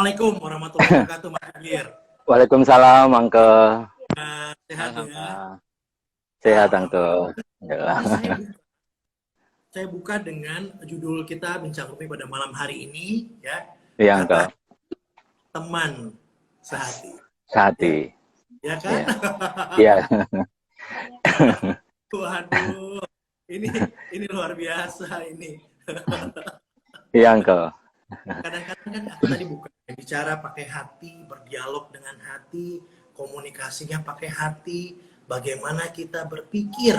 Assalamualaikum warahmatullahi wabarakatuh, Mas Amir. Waalaikumsalam, Angkel. Sehat ya. Alhamdulillah. Sehat, Alhamdulillah. Angkel. Alhamdulillah. Ini saya buka dengan judul kita Bincang Rumi pada malam hari ini, ya. Iya, Angkel. Kata teman sehati. Sehati. Ya, ya kan? Iya. Iya. Waduh, ini luar biasa ini. Iya, Angkel. Kadang-kadang kan aku tadi buka bicara pakai hati, berdialog dengan hati, komunikasinya pakai hati, bagaimana kita berpikir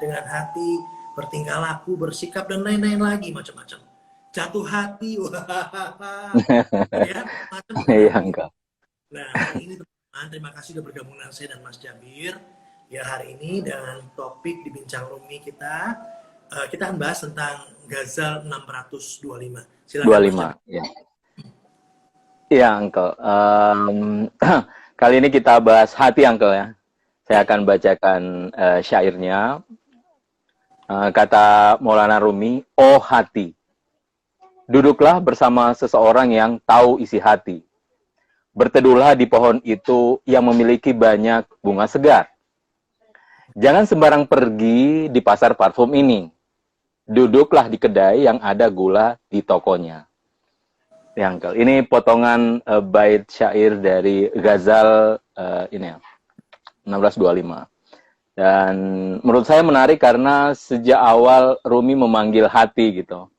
dengan hati, bertingkah laku, bersikap dan lain-lain lagi macam-macam. Jatuh hati, wah, ya, macam dengan Iya, hati. Angkel. Nah, hari ini teman-teman, terima kasih sudah bergabung dengan saya dan Mas Jabir. Ya, hari ini dengan topik di Bincang Rumi kita akan bahas tentang Ghazal 625. Silakan Mas 25. Jabir. Iya. Iya, Angkel. Kali ini kita bahas hati, Angkel ya. Saya akan bacakan syairnya. Kata Maulana Rumi, "Oh hati, duduklah bersama seseorang yang tahu isi hati. Berteduhlah di pohon itu yang memiliki banyak bunga segar. Jangan sembarang pergi di pasar parfum ini. Duduklah di kedai yang ada gula di tokonya." Ya, Uncle. Ini potongan bait syair dari Ghazal ini ya, 1625. Dan menurut saya menarik karena sejak awal Rumi memanggil hati gitu.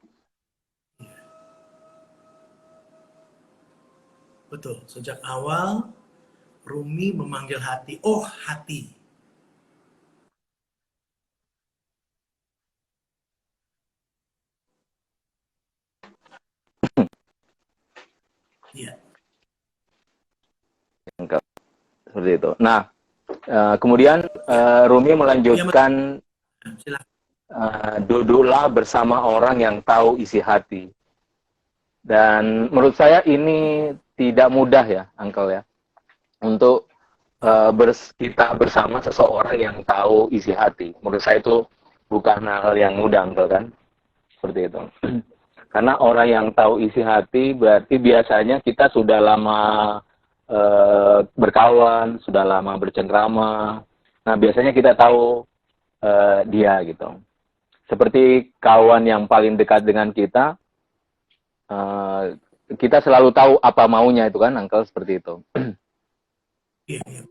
Betul, sejak awal Rumi memanggil hati, oh hati. Iya. Uncle. Seperti itu. Nah, kemudian Ya, Rumi ya, melanjutkan, silakan. duduklah bersama orang yang tahu isi hati. Dan menurut saya ini tidak mudah ya, Uncle ya, untuk kita bersama seseorang yang tahu isi hati. Menurut saya itu bukan hal yang mudah, Uncle kan? Seperti itu. Karena orang yang tahu isi hati berarti biasanya kita sudah lama berkawan, sudah lama bercengkrama. Nah, biasanya kita tahu dia gitu. Seperti kawan yang paling dekat dengan kita, eh, kita selalu tahu apa maunya itu kan, Uncle, seperti itu. Iya, iya.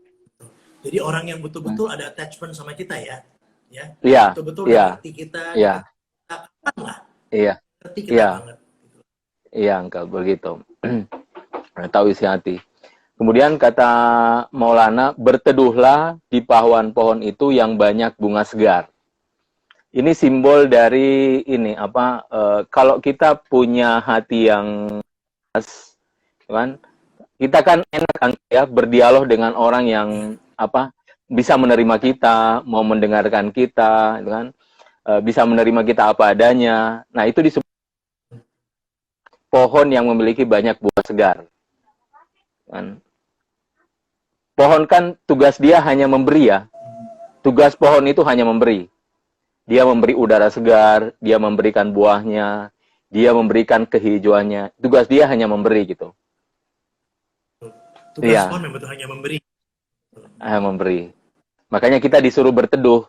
Jadi orang yang betul-betul ada attachment sama kita ya, ya, Iya, betul-betul udah iya, ngerti kita, iya, kita akan lah, iya, ngerti kita iya, banget. iya, Uncle, begitu. Tahu isi hati. Kemudian kata Maulana, berteduhlah di pahuan pohon itu yang banyak bunga segar. Ini simbol dari ini apa? Kalau kita punya hati yang pas, kan? Kita kan enak ya berdialog dengan orang yang apa? Bisa menerima kita, mau mendengarkan kita, kan? Bisa menerima kita apa adanya. Nah itu disebut pohon yang memiliki banyak buah segar. Kan? Pohon kan tugas dia hanya memberi ya. Tugas pohon itu hanya memberi. Dia memberi udara segar, dia memberikan buahnya, dia memberikan kehijauannya. Tugas dia hanya memberi gitu. Tugas pohon Iya, memang betul hanya memberi. hanya memberi. Makanya kita disuruh berteduh.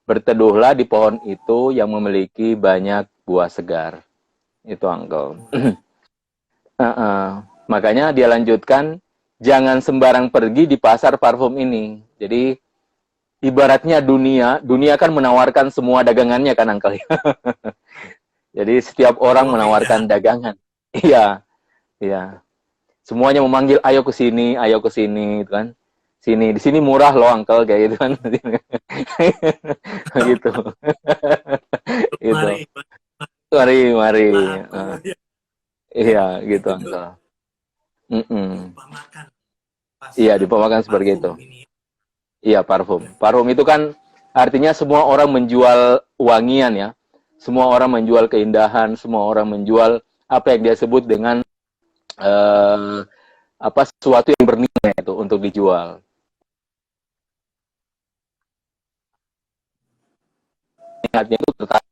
Berteduhlah di pohon itu yang memiliki banyak buah segar. Itu Uncle. Makanya dia lanjutkan, jangan sembarang pergi di pasar parfum ini. Jadi ibaratnya dunia kan menawarkan semua dagangannya kan Uncle. Jadi setiap orang Oh menawarkan beda. dagangan. Iya, iya. Semuanya memanggil, ayo ke sini, gitu kan. Sini, di sini murah loh, Uncle, kayak gitu kan. Gitu. Gitu. Mari, Mari, mari. laku. Ya. Iya, gitu, Itu Uncle. Mm-mm. diumpamakan Iya, pasar dipomakan seperti itu. parfum ini. Iya, parfum. Parfum itu kan artinya semua orang menjual wangian ya. Semua orang menjual keindahan, semua orang menjual apa yang dia sebut dengan eh, apa sesuatu yang bernilai itu untuk dijual. Ingatnya itu tertarik.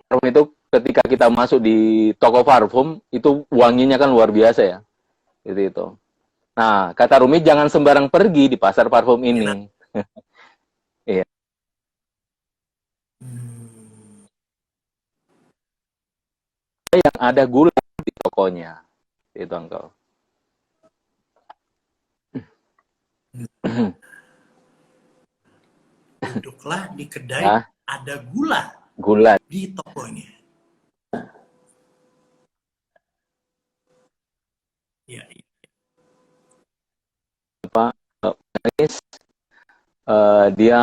Parfum itu ketika kita masuk di toko parfum, itu wanginya kan luar biasa ya. Itu. Nah, kata Rumi, jangan sembarang pergi di pasar parfum Enak. ini. Iya. Hmm. Yang ada gula di tokonya. Itu, Uncle. Duduklah di kedai Ya, ada gula gula. di tokonya. Ya, ya. Apa? Manis. Dia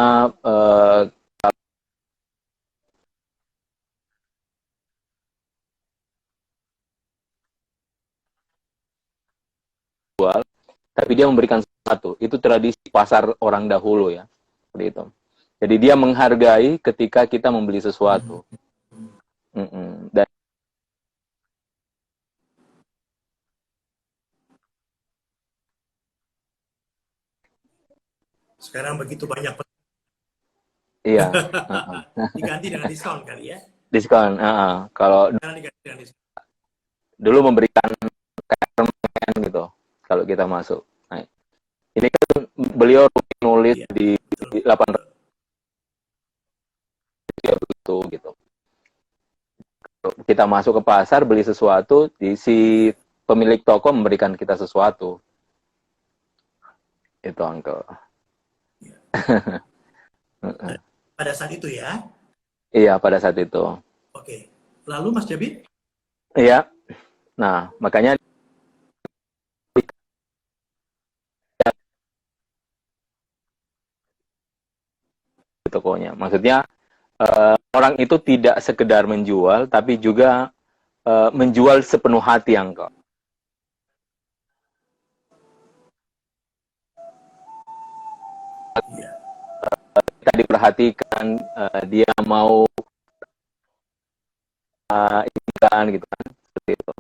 jual, tapi dia memberikan sesuatu. Itu tradisi pasar orang dahulu ya. Seperti itu. Jadi dia menghargai ketika kita membeli Hmm. sesuatu. Dan Sekarang begitu banyak iya, diganti dengan diskon kali ya. diskon. Kalau Sekarang diganti dengan diskon. dulu memberikan permen gitu, kalau kita masuk. Nah, ini kan beliau nulis Iya, di betul. 800 gitu. Kita masuk ke pasar beli sesuatu, si pemilik toko memberikan kita sesuatu. Itu, Uncle. Iya. Pada saat itu ya. Iya, pada saat itu. Oke. Lalu Mas Jabir? Iya. Nah, makanya di tokonya. Maksudnya orang itu tidak sekedar menjual, tapi juga menjual sepenuh hati, Uncle. Iya. Kita diperhatikan, dia mau ikan gitu kan, seperti itu.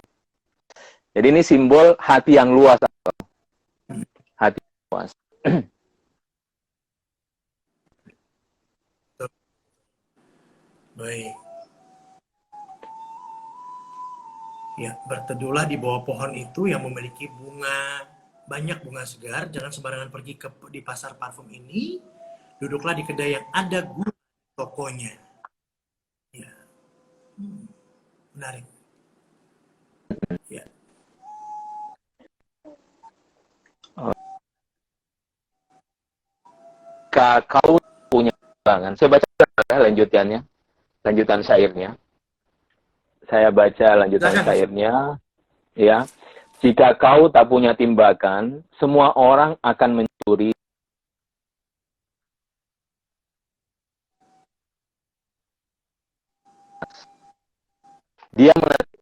Jadi ini simbol hati yang luas, hati yang luas. Baik. Ya, berteduhlah di bawah pohon itu yang memiliki banyak bunga segar. Jangan sembarangan pergi di pasar parfum ini. Duduklah di kedai yang ada gula tokonya. Ya, menarik. Ya, Kau punya bangan. Saya baca lanjutannya, lanjutan syairnya. Saya baca lanjutan silakan Mas. syairnya, ya. Jika kau tak punya timbakan, semua orang akan mencuri. Dia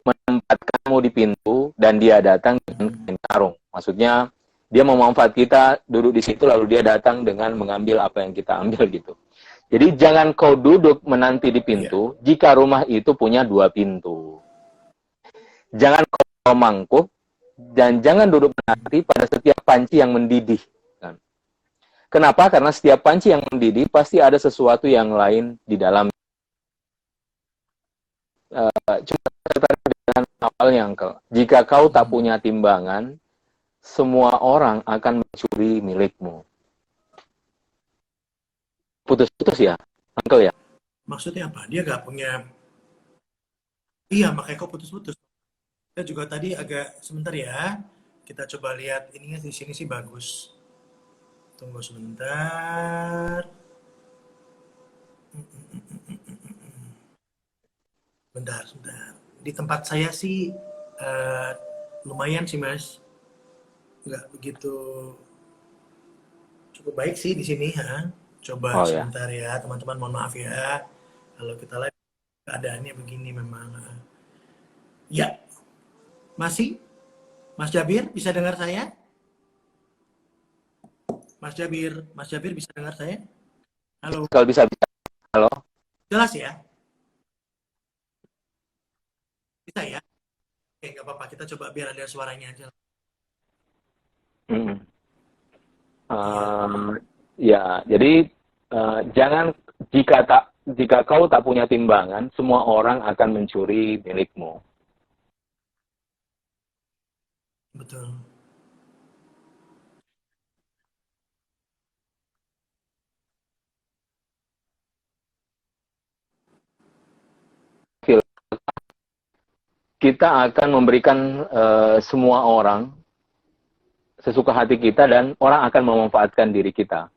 menempatkanmu di pintu dan dia datang dengan kain karung. Maksudnya dia memanfaat kita duduk di situ lalu dia datang dengan mengambil apa yang kita ambil gitu. Jadi jangan kau duduk menanti di Ya, pintu jika rumah itu punya 2 pintu. Jangan kau mangkuk dan jangan duduk menanti pada setiap panci yang mendidih. Kenapa? Karena setiap panci yang mendidih pasti ada sesuatu yang lain di dalam. Cuma dengan awalnya, Uncle. Jika kau tak punya timbangan, semua orang akan mencuri milikmu. Putus-putus ya, Uncle ya? maksudnya apa? Dia nggak punya. Iya, makanya kok putus-putus. Kita juga tadi agak sebentar ya. Kita coba lihat ininya di sini sih bagus. Tunggu sebentar. Bentar, sebentar. Di tempat saya sih eh, lumayan sih Mas. Nggak begitu cukup baik sih di sini. Ha? Coba Oh ya. sebentar ya teman-teman. Mohon maaf ya. Kalau kita lihat keadaannya begini memang. Ya, masih? Mas Jabir bisa dengar saya? Mas Jabir bisa dengar saya? Halo, Kalau bisa, halo? jelas ya? Bisa ya? Oke, nggak apa-apa. Kita coba biar ada suaranya aja. Mm. Iya. Ya, jadi jangan jika tak jika kau tak punya timbangan, semua orang akan mencuri milikmu. Betul. Kita akan memberikan semua orang sesuka hati kita dan orang akan memanfaatkan diri kita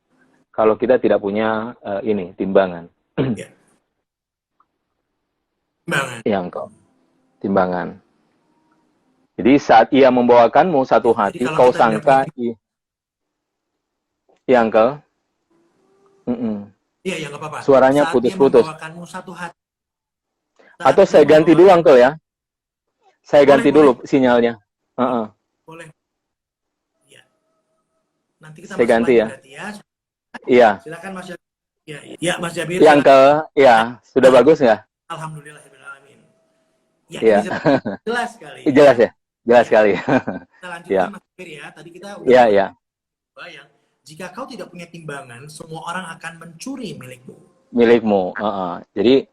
kalau kita tidak punya timbangan. Ya. Timbangan. Ya, engkau. Timbangan. Jadi saat ia membawakanmu satu hati, kau sangka ya, engkau. Iya, ya nggak apa-apa. Suaranya Saat putus-putus. dia membawakanmu satu hati. Atau saya ganti dulu, engkau ya. Saya ganti dulu sinyalnya. Boleh. Ya. Nanti kita saya ganti ya. Ya. Iya. Silakan Mas Jabir. Ya, Mas Jabir. Ya, engkau. Ya, sudah bagus nggak? Alhamdulillah. Ya, ya. Jelas sekali. Jelas ya? Jelas sekali. Kita lanjutkan ya. Mas Jabir ya. Tadi kita udah bayang. Jika kau tidak punya timbangan, semua orang akan mencuri milikmu. Milikmu. Jadi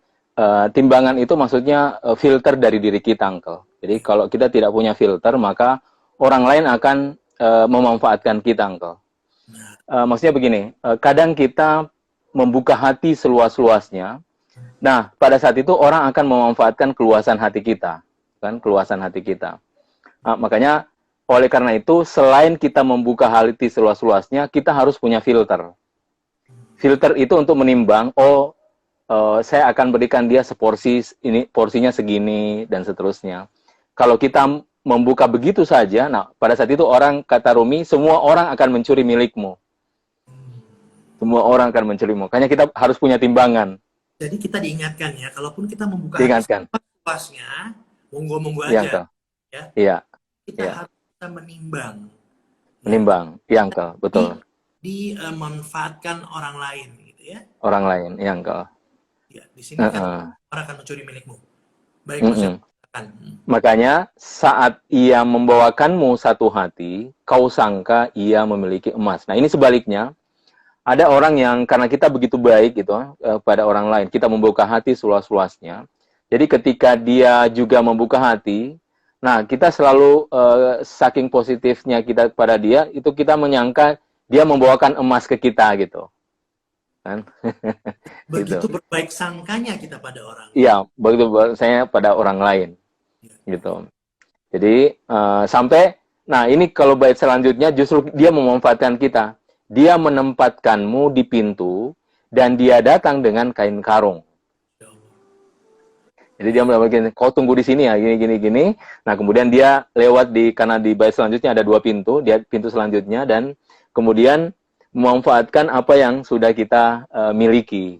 timbangan itu maksudnya filter dari diri kita, Uncle. Jadi kalau kita tidak punya filter, maka orang lain akan memanfaatkan kita, Uncle. Maksudnya begini, kadang kita membuka hati seluas-luasnya. Nah, pada saat itu orang akan memanfaatkan keluasan hati kita, kan? Keluasan hati kita. Makanya oleh karena itu, selain kita membuka hati seluas-luasnya, kita harus punya filter. Filter itu untuk menimbang, saya akan berikan dia seporsi, ini porsinya segini, dan seterusnya. Kalau kita membuka begitu saja, nah pada saat itu orang, kata Rumi, semua orang akan mencuri milikmu. Semua orang akan mencuri milikmu. Makanya kita harus punya timbangan. Jadi kita diingatkan ya, kalaupun kita membuka luasnya, monggo-monggo aja. Iya. Kita harus bisa menimbang. Menimbang, iya, Uncle, betul. Dimanfaatkan orang lain, gitu ya. Orang lain, iya, Uncle. Ya, di sini kan orang akan mencuri milikmu. Baik, Mas. Makanya saat ia membawakanmu satu hati, kau sangka ia memiliki emas. Nah, ini sebaliknya. Ada orang yang karena kita begitu baik gitu pada orang lain, kita membuka hati seluas-luasnya. Jadi ketika dia juga membuka hati, nah kita selalu saking positifnya kita pada dia, itu kita menyangka dia membawakan emas ke kita gitu. Kan? Begitu berbaik sangkanya kita pada orang. Iya, begitu saya pada orang lain. Gitu. Jadi sampai, nah ini kalau bait selanjutnya justru dia memanfaatkan kita. Dia menempatkanmu di pintu dan dia datang dengan kain karung. Jadi dia bilang, kau tunggu di sini ya, gini. Nah kemudian dia lewat karena di bait selanjutnya ada 2 pintu, dia pintu selanjutnya dan kemudian memanfaatkan apa yang sudah kita miliki.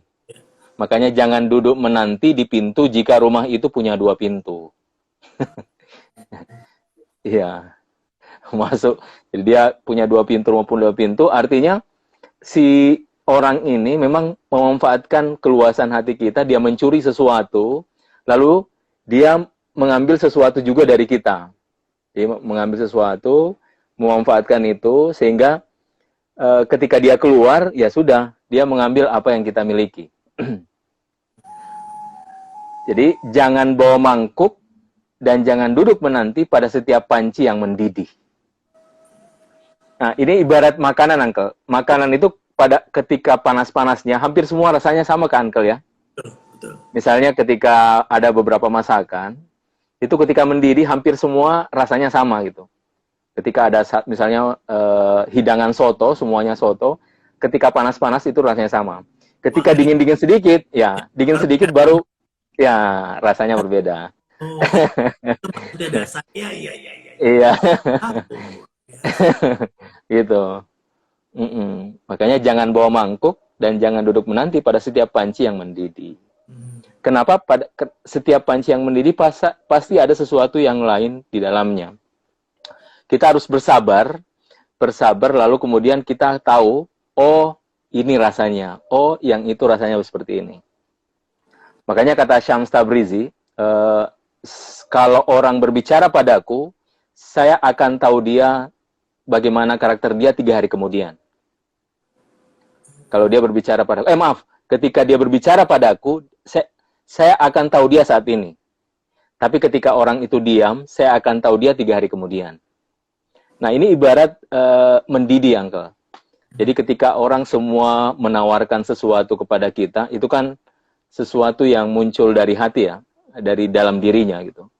Makanya jangan duduk menanti di pintu jika rumah itu punya 2 pintu. Iya. Masuk. Jadi dia punya 2 pintu maupun 2 pintu, artinya si orang ini memang memanfaatkan keluasan hati kita, dia mencuri sesuatu, lalu dia mengambil sesuatu juga dari kita. Dia mengambil sesuatu, memanfaatkan itu, sehingga ketika dia keluar, ya sudah, dia mengambil apa yang kita miliki. Jadi jangan bawa mangkuk dan jangan duduk menanti pada setiap panci yang mendidih. Nah, ini ibarat makanan, Uncle. Makanan itu ketika panas-panasnya, hampir semua rasanya sama kan, Uncle ya? Betul. Misalnya ketika ada beberapa masakan, itu ketika mendidih hampir semua rasanya sama gitu. Ketika ada misalnya hidangan soto, semuanya soto, ketika panas-panas itu rasanya sama. Ketika dingin-dingin sedikit, ya dingin sedikit baru, ya rasanya berbeda. Oh, itu beda saya, iya. Iya. Gitu. Makanya jangan bawa mangkuk dan jangan duduk menanti pada setiap panci yang mendidih. Kenapa pada setiap panci yang mendidih pasti ada sesuatu yang lain di dalamnya. Kita harus bersabar lalu kemudian kita tahu, oh ini rasanya, oh yang itu rasanya seperti ini. Makanya kata Syams Tabrizi, kalau orang berbicara padaku, saya akan tahu dia bagaimana karakter dia 3 hari kemudian. Kalau dia berbicara padaku, ketika dia berbicara padaku, saya akan tahu dia saat ini. Tapi ketika orang itu diam, saya akan tahu dia 3 hari kemudian. Nah, ini ibarat mendidih, Uncle. Jadi ketika orang semua menawarkan sesuatu kepada kita, itu kan sesuatu yang muncul dari hati ya, dari dalam dirinya gitu.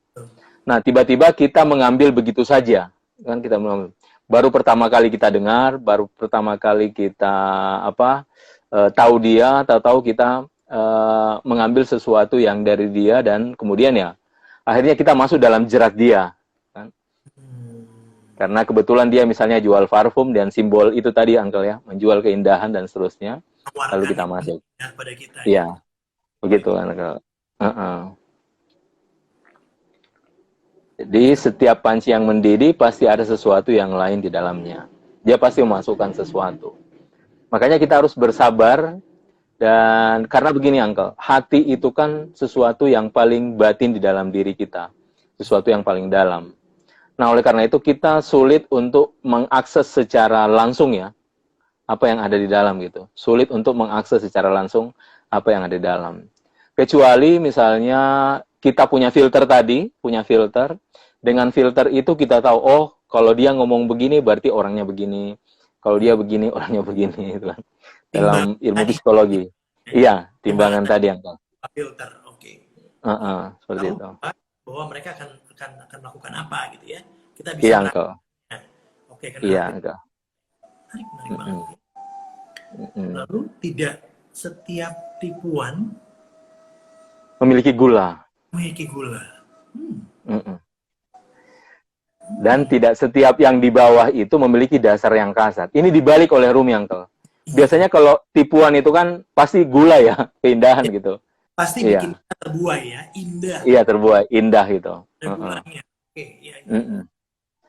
Nah, tiba-tiba kita mengambil begitu saja. Kan kita mengambil. Baru pertama kali kita dengar, baru pertama kali kita tahu dia, tahu kita mengambil sesuatu yang dari dia, dan kemudian ya akhirnya kita masuk dalam jerat dia, kan? Karena kebetulan dia misalnya jual parfum dan simbol itu tadi, Uncle ya, menjual keindahan dan seterusnya. Lalu kita masuk. Pada kita. Iya, begitu, Uncle. Jadi setiap panci yang mendidih pasti ada sesuatu yang lain di dalamnya. Dia pasti memasukkan sesuatu. Makanya kita harus bersabar. Dan karena begini, Uncle, hati itu kan sesuatu yang paling batin di dalam diri kita, sesuatu yang paling dalam. Nah, oleh karena itu kita sulit untuk mengakses secara langsung ya, apa yang ada di dalam gitu. Sulit untuk mengakses secara langsung apa yang ada di dalam. Kecuali misalnya kita punya filter tadi, dengan filter itu kita tahu, oh kalau dia ngomong begini berarti orangnya begini, kalau dia begini orangnya begini, gitu kan. Dalam ilmu psikologi. Iya, timbangan tadi, Uncle. Filter, oke. Seperti itu. Bahwa mereka akan melakukan apa gitu ya. Kita bisa iya, Uncle. Oke, iya, Uncle. Menarik banget. Lalu tidak setiap tipuan memiliki gula. Dan tidak setiap yang di bawah itu memiliki dasar yang kasar. Ini dibalik oleh Rumi, Uncle. Biasanya kalau tipuan itu kan pasti gula ya, keindahan gitu. Pasti bikin kita terbuai ya, indah. Iya, terbuai, indah gitu.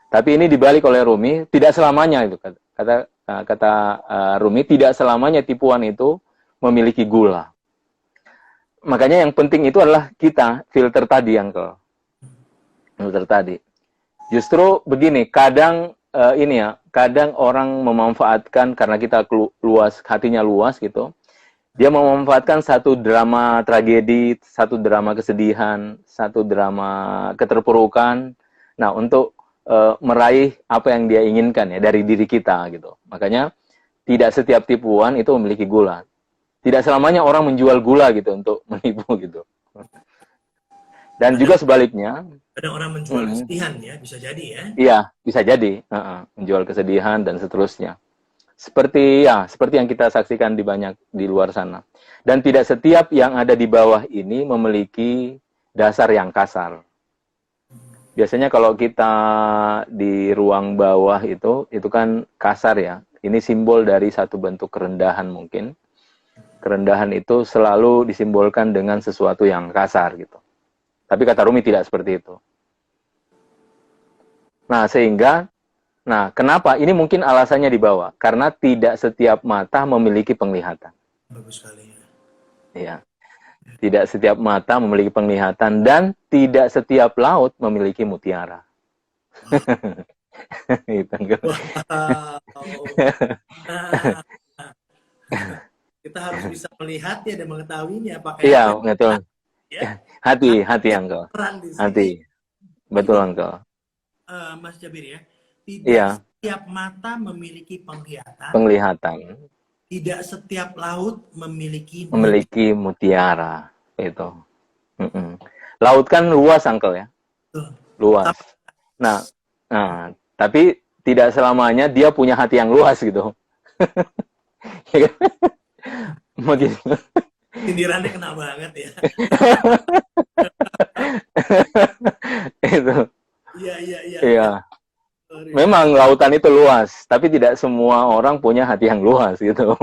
Tapi ini dibalik oleh Rumi, tidak selamanya itu. Kata Rumi, tidak selamanya tipuan itu memiliki gula. Makanya yang penting itu adalah kita, filter tadi, Uncle. Filter tadi. Justru begini, kadang kadang orang memanfaatkan karena kita luas, hatinya luas gitu. Dia memanfaatkan satu drama tragedi, satu drama kesedihan, satu drama keterpurukan. Nah, untuk meraih apa yang dia inginkan ya dari diri kita gitu. Makanya tidak setiap tipuan itu memiliki gula. Tidak selamanya orang menjual gula gitu untuk menipu gitu. Dan juga sebaliknya, ada orang menjual kesedihan ya, bisa jadi ya. Iya, bisa jadi, menjual kesedihan dan seterusnya. Seperti yang kita saksikan di luar sana. Dan tidak setiap yang ada di bawah ini memiliki dasar yang kasar. Biasanya kalau kita di ruang bawah itu kan kasar ya. Ini simbol dari satu bentuk kerendahan mungkin. Kerendahan itu selalu disimbolkan dengan sesuatu yang kasar gitu. Tapi kata Rumi tidak seperti itu. Nah, kenapa? Ini mungkin alasannya di bawah. Karena tidak setiap mata memiliki penglihatan. Bagus sekali ya. Iya. Tidak setiap mata memiliki penglihatan dan tidak setiap laut memiliki mutiara. Kita harus bisa melihat ya dan mengetahuinya pakai betul. Ya? Hati, Uncle. Hati. Betul, Uncle. Mas Jabir ya. Tidak setiap mata memiliki penglihatan. Tidak setiap laut memiliki mutiara. Itu. Laut kan luas, Uncle ya. Luas. Nah, tapi tidak selamanya dia punya hati yang luas gitu. Begitu. Sindirannya kena banget ya. Itu. Iya. Memang lautan itu luas, tapi tidak semua orang punya hati yang luas gitu.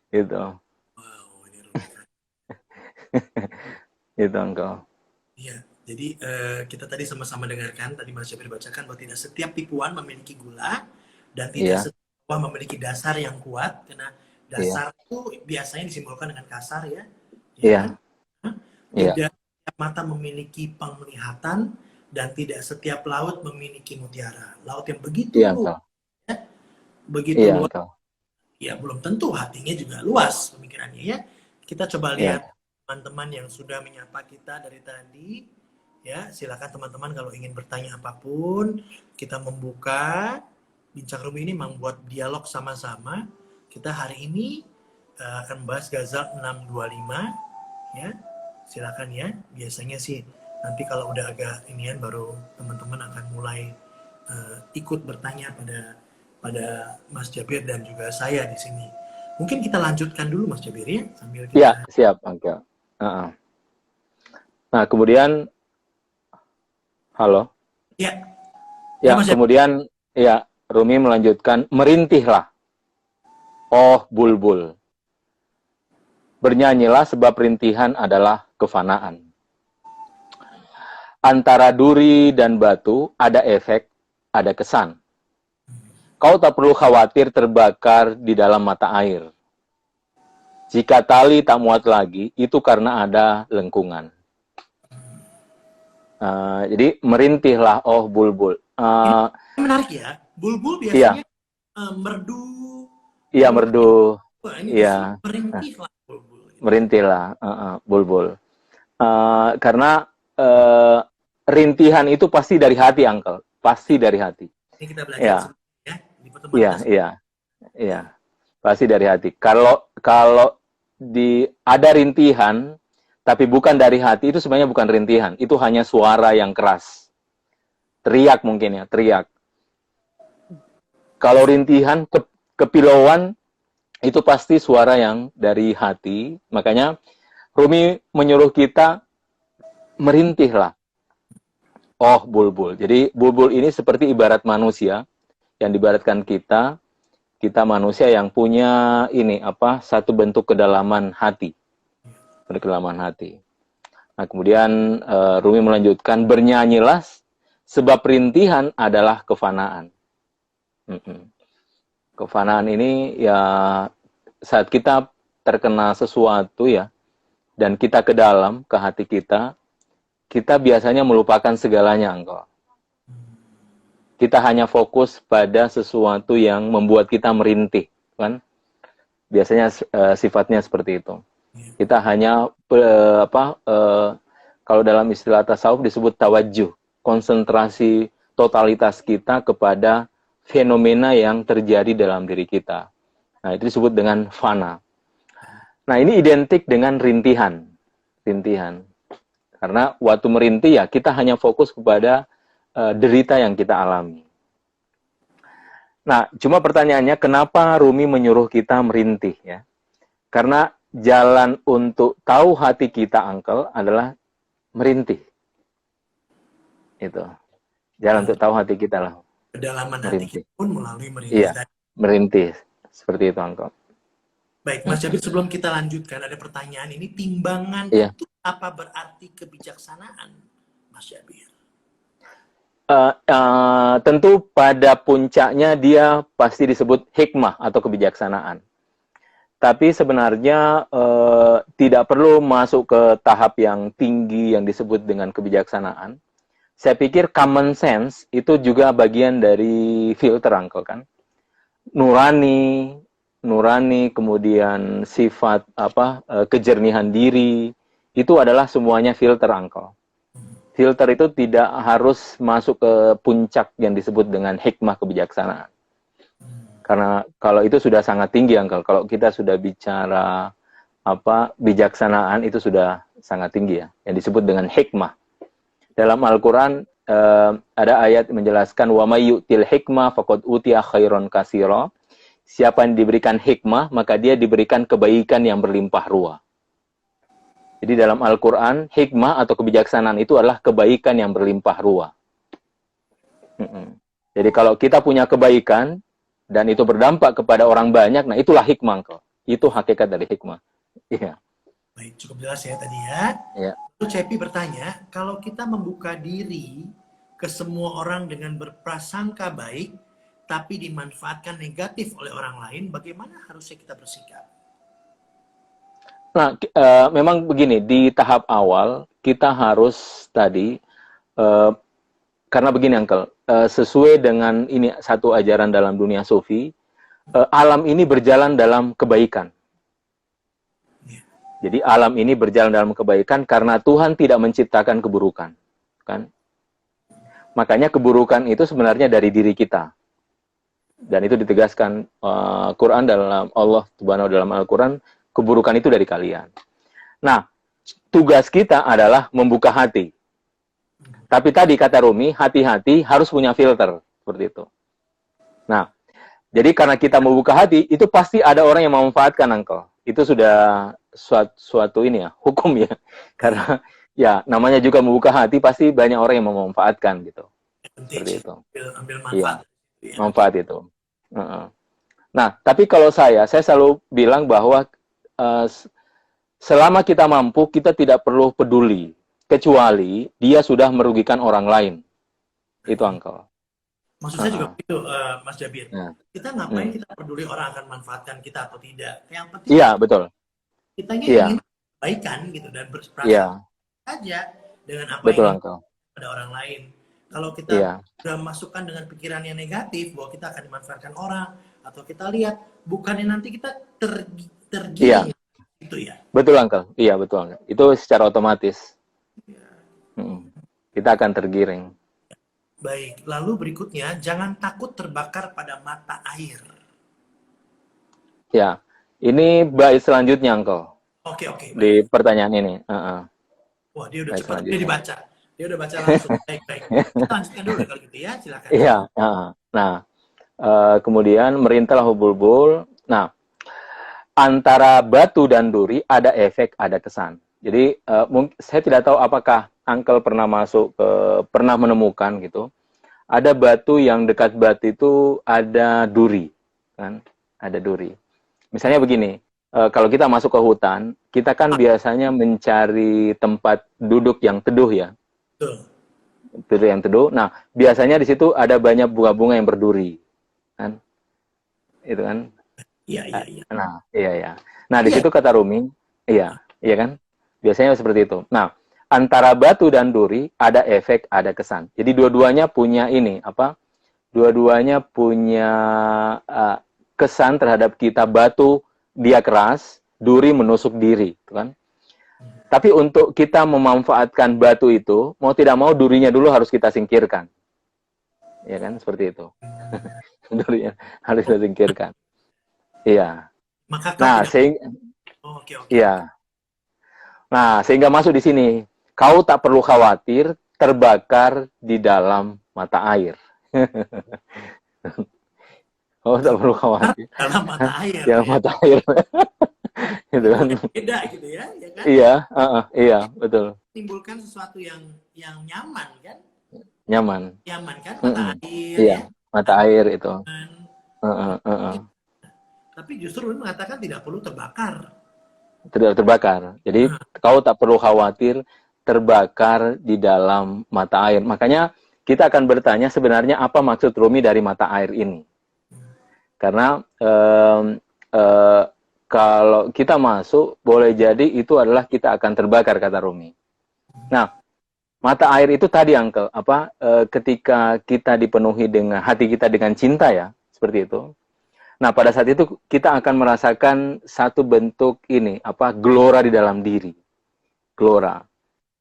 Gitu. Wow, ini Itu, Uncle. Iya, jadi kita tadi sama-sama dengarkan, tadi Mas Jabir bacakan bahwa tidak setiap tipuan memiliki gula dan tidak setiap tipuan memiliki dasar yang kuat, karena dasar itu biasanya disimbolkan dengan kasar ya. Tidak setiap mata memiliki penglihatan dan tidak setiap laut memiliki mutiara. Laut yang begitu luas, begitu luas, ya belum tentu hatinya juga luas pemikirannya ya. Kita coba Ya, lihat teman-teman yang sudah menyapa kita dari tadi. Ya, silakan teman-teman kalau ingin bertanya apapun, kita membuka Bincang Room ini membuat dialog sama-sama. Kita hari ini akan membahas Ghazal 625 ya. Silakan ya. Biasanya sih nanti kalau udah agak inian baru teman-teman akan mulai ikut bertanya pada Mas Jabir dan juga saya di sini. Mungkin kita lanjutkan dulu Mas Jabir ya sambil ya, kita. siap, Uncle. Nah, kemudian, halo. Ya, ya Ya, Mas Jabir. kemudian, ya, Rumi melanjutkan, merintihlah, oh bulbul. Bernyanyilah sebab rintihan adalah kefanaan. Antara duri dan batu ada efek, ada kesan. Kau tak perlu khawatir terbakar di dalam mata air. Jika tali tak muat lagi, itu karena ada lengkungan. Jadi merintihlah, oh bulbul. Ini menarik ya. Bulbul Iya, biasanya merdu, iya lalu merdu, wah, ini justru iya, merintih lah bulbul. merintihlah, bulbul. Karena rintihan itu pasti dari hati, Uncle. Pasti dari hati. Ini kita Ya, belajar ya di pertemuan iya, kita. iya, iya. Pasti dari hati. Kalau kalau ada rintihan tapi bukan dari hati, itu sebenarnya bukan rintihan. Itu hanya suara yang keras. Teriak mungkin ya, teriak. Kalau rintihan, kepilauan, itu pasti suara yang dari hati. Makanya Rumi menyuruh kita merintihlah. Oh, bulbul. Jadi bulbul ini seperti ibarat manusia yang dibaratkan kita manusia yang punya satu bentuk kedalaman hati. Kedalaman hati. Nah, kemudian Rumi melanjutkan, bernyanyilah sebab rintihan adalah kefanaan. Kefanaan ini ya saat kita terkena sesuatu ya, dan kita ke dalam, ke hati kita biasanya melupakan segalanya, engkau. Kita hanya fokus pada sesuatu yang membuat kita merintih, kan? Biasanya sifatnya seperti itu. Kita hanya kalau dalam istilah tasawuf disebut tawajuh, konsentrasi totalitas kita kepada fenomena yang terjadi dalam diri kita. Nah, itu disebut dengan fana. Nah, ini identik dengan rintihan. Rintihan. Karena waktu merintih ya, kita hanya fokus kepada derita yang kita alami. Nah, cuma pertanyaannya, kenapa Rumi menyuruh kita merintih ya? Karena jalan untuk tahu hati kita, Uncle, adalah merintih. Itu. Jalan untuk tahu hati kita lah. Kedalaman hati Merintih. kita pun melalui merintih. Iya, merintih. Seperti itu, Uncle. Baik, Mas Jabir, sebelum kita lanjutkan, ada pertanyaan ini, timbangan Iya. itu apa berarti kebijaksanaan, Mas Jabir? Tentu pada puncaknya dia pasti disebut hikmah atau kebijaksanaan. Tapi sebenarnya tidak perlu masuk ke tahap yang tinggi yang disebut dengan kebijaksanaan. Saya pikir common sense itu juga bagian dari filter, Uncle, kan? Nurani, kemudian sifat kejernihan diri, itu adalah semuanya filter, Uncle. Filter itu tidak harus masuk ke puncak yang disebut dengan hikmah kebijaksanaan. Karena kalau itu sudah sangat tinggi, Uncle. Kalau kita sudah bicara bijaksanaan, itu sudah sangat tinggi ya, yang disebut dengan hikmah. Dalam Al-Quran ada ayat menjelaskan wa may yu'til hikmah faqad utiya khairon katsira. Siapa yang diberikan hikmah, maka dia diberikan kebaikan yang berlimpah ruah. Jadi dalam Al-Quran, hikmah atau kebijaksanaan itu adalah kebaikan yang berlimpah ruah. Jadi kalau kita punya kebaikan, dan itu berdampak kepada orang banyak, nah itulah hikmah. Itu hakikat dari hikmah. Iya. Baik, cukup jelas ya tadi ya. Iya. Lalu Cepi bertanya, kalau kita membuka diri ke semua orang dengan berprasangka baik, tapi dimanfaatkan negatif oleh orang lain, bagaimana harusnya kita bersikap? Nah, memang begini, di tahap awal kita harus tadi, karena begini, Uncle, sesuai dengan ini satu ajaran dalam dunia sufi, alam ini berjalan dalam kebaikan. Ya. Jadi alam ini berjalan dalam kebaikan karena Tuhan tidak menciptakan keburukan, kan? Makanya keburukan itu sebenarnya dari diri kita. Dan itu ditegaskan Quran dalam Allah Subhanahu dalam Al-Quran, keburukan itu dari kalian. Nah, tugas kita adalah membuka hati. Tapi tadi kata Rumi, hati-hati harus punya filter, seperti itu. Nah, jadi karena kita membuka hati, itu pasti ada orang yang memanfaatkan, Uncle. Itu sudah suatu ini ya, hukum ya. Karena ya namanya juga membuka hati, pasti banyak orang yang memanfaatkan gitu. Seperti itu. Ambil Iya, manfaat. Ya. manfaat itu. Nah, tapi kalau saya selalu bilang bahwa selama kita mampu, kita tidak perlu peduli. Kecuali dia sudah merugikan orang lain. Itu, Uncle. Maksud saya juga begitu, Mas Jabir. Kita ngapain kita peduli orang akan manfaatkan kita atau tidak. Yang penting betul. Kita ingin kebaikan gitu dan berprasangka saja dengan apa betul, yang Uncle. pada orang lain. Kalau kita sudah masukkan dengan pikiran yang negatif bahwa kita akan dimanfaatkan orang atau kita lihat bukannya nanti kita tergiring gitu ya. Betul, Uncle. Iya, betul, Uncle. Itu secara otomatis. Kita akan tergiring. Baik, lalu berikutnya, jangan takut terbakar pada mata air. Ya, ini bait selanjutnya, Uncle. Oke. Di pertanyaan ini. Wah, dia udah cepat, dia dibaca. Dia udah baca langsung. Baik. Kita lanjutkan dulu kalau gitu ya, silakan. Iya. Nah, kemudian merintahlah bulbul. Nah, antara batu dan duri ada efek, ada kesan. Jadi, saya tidak tahu apakah Uncle pernah pernah menemukan gitu. Ada batu yang dekat batu itu ada duri, kan? Ada duri. Misalnya begini, kalau kita masuk ke hutan, kita kan biasanya mencari tempat duduk yang teduh ya. Teduh yang teduh. Nah, biasanya di situ ada banyak bunga-bunga yang berduri, kan? Itu kan? Iya. Nah, iya. Nah, di situ kata Rumi, iya kan? Biasanya seperti itu. Nah, antara batu dan duri ada efek, ada kesan. Jadi dua-duanya punya ini dua-duanya punya kesan terhadap kita. Batu dia keras, duri menusuk diri, kan? Tapi untuk kita memanfaatkan batu itu, mau tidak mau durinya dulu harus kita singkirkan. Ya kan, seperti itu. Durinya harus kita singkirkan. Iya. Nah, iya. Nah, sehingga masuk di sini. Kau tak perlu khawatir terbakar di dalam mata air. Kau tak perlu khawatir. Dalam mata air. Dalam mata air. Gitu kan. Beda gitu ya kan? Iya, betul. Timbulkan sesuatu yang nyaman kan? Nyaman kan? Mata air. Iya, mata air itu. Tapi justru mengatakan tidak perlu terbakar. Tidak terbakar. Jadi kau tak perlu khawatir terbakar di dalam mata air. Makanya kita akan bertanya sebenarnya apa maksud Rumi dari mata air ini. Karena kalau kita masuk, boleh jadi itu adalah kita akan terbakar, kata Rumi. Nah, mata air itu tadi, Uncle, ketika kita dipenuhi dengan hati kita dengan cinta ya, seperti itu. Nah, pada saat itu kita akan merasakan satu bentuk ini, gelora di dalam diri. Gelora.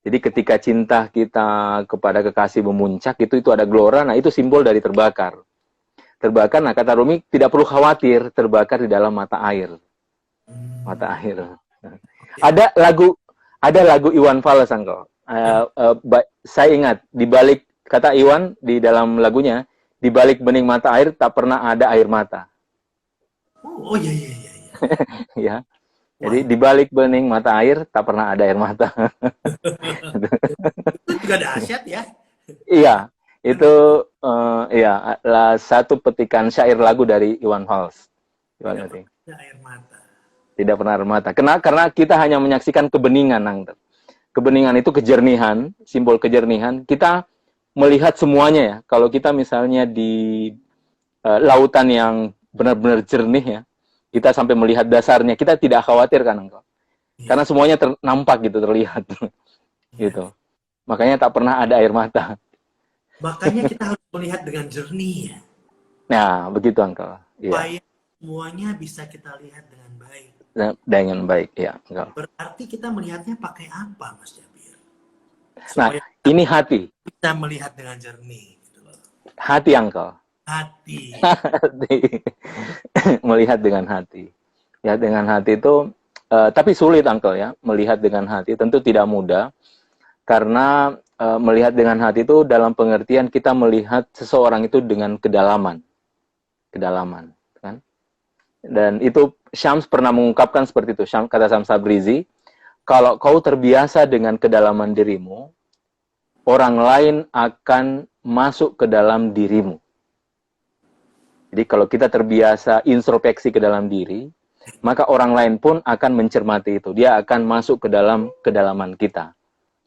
Jadi ketika cinta kita kepada kekasih memuncak, itu ada gelora, nah itu simbol dari terbakar. Terbakar, nah kata Rumi, tidak perlu khawatir terbakar di dalam mata air. Mata air. Ada lagu Iwan Fals, Uncle. Saya ingat, di balik kata Iwan, di dalam lagunya, di balik bening mata air tak pernah ada air mata. Oh iya. Ya. Jadi di balik bening mata air tak pernah ada air mata. Itu juga dahsyat ya. Iya, itu satu petikan syair lagu dari Iwan Fals. Tidak pernah air mata. Tidak pernah air mata. Karena kita hanya menyaksikan kebeningan, kebeningan itu kejernihan, simbol kejernihan. Kita melihat semuanya ya. Kalau kita misalnya di lautan yang benar-benar jernih ya, kita sampai melihat dasarnya, kita tidak khawatir kan, Engkau. Karena semuanya nampak gitu, terlihat. Gitu. Makanya tak pernah ada air mata. Makanya kita harus melihat dengan jernih ya. Nah, begitu, Engkau. Supaya semuanya bisa kita lihat dengan baik. Dengan baik, ya. Engkau. Berarti kita melihatnya pakai apa, Mas Jabir? Nah, Supaya ini hati. kita melihat dengan jernih. Gitu loh. Hati engkau. Hati. Hati. Melihat dengan hati. Lihat dengan hati itu, tapi sulit Uncle ya, melihat dengan hati. Tentu tidak mudah, karena melihat dengan hati itu dalam pengertian kita melihat seseorang itu dengan kedalaman. Kedalaman. Kan? Dan itu Syams pernah mengungkapkan seperti itu. Kata Syams Tabrizi, kalau kau terbiasa dengan kedalaman dirimu, orang lain akan masuk ke dalam dirimu. Jadi kalau kita terbiasa introspeksi ke dalam diri, maka orang lain pun akan mencermati itu. Dia akan masuk ke dalam kedalaman kita.